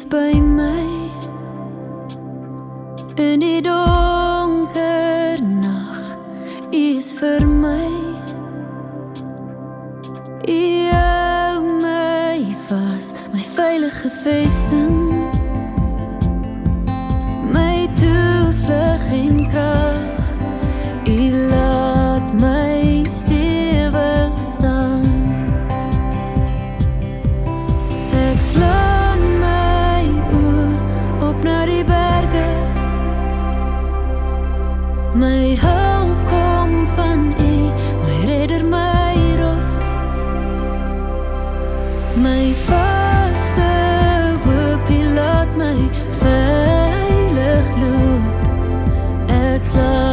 by my in die donker nag. U is vir my. U hou my vas, my veilige vesting, my toevlug en krag. U laat my stewig staan. Ek slaan my oë op na die berge. My hulp kom van U, my redder, my rots. My vaste hoop, U laat my veilig loop. Ek sal